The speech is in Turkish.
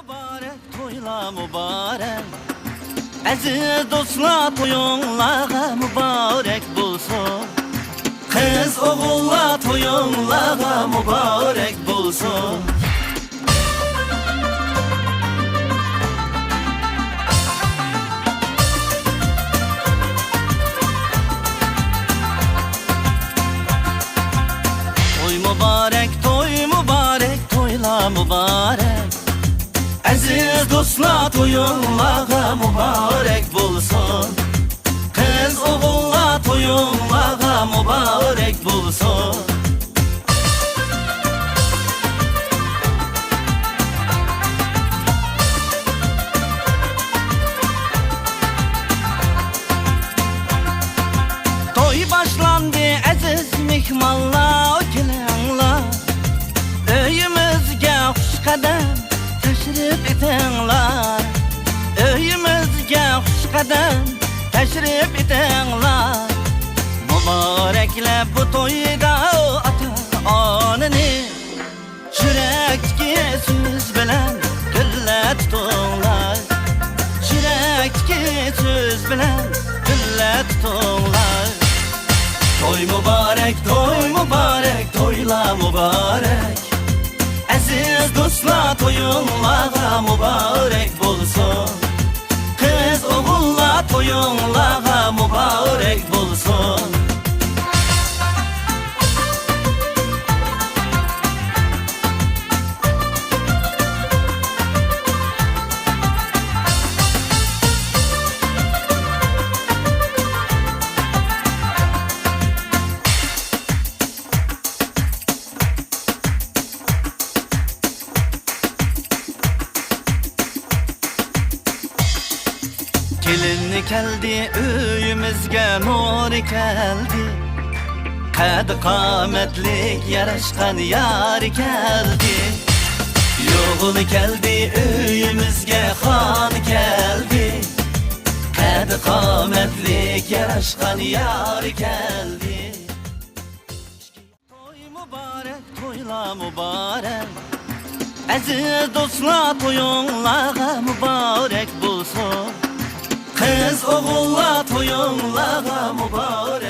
Mübarek toyla mübarek, aziz dostlar toyunlağa mübarek bulsun. Kız oğulla toyunlağa mübarek bulsun. Toy mübarek toyla mübarek, aziz dostlar toyunlağa mübarek bulsun. Kız oğulla toyunlağa mübarek bulsun. Toy başlandı aziz mihmanlar kelenler, öyümüzge hoş kadam teşrif etenler. Öyümüzge hoş kadam teşrif etenler. Mübarekle bu toyda ata anını, yürekki söz bilen gülle tutunlar. Yürekki söz bilen gülle tutunlar. Toy mübarek toyla mübarek, aziz dostlar toyunlağa mübarek bulsun. Kız oğulla toyunlağa mübarek bulsun. Gelin geldi öyümüzge nur geldi, kad qametlik yarashqan yar geldi. Yo'g'ul geldi öyümüzge xon geldi, kad qametlik yarashqan yar geldi. Toy mübarek toyla mübarek, aziz dostlar toyunlağa mübarek bulsun. Kız oğulla toyunlağa mübarek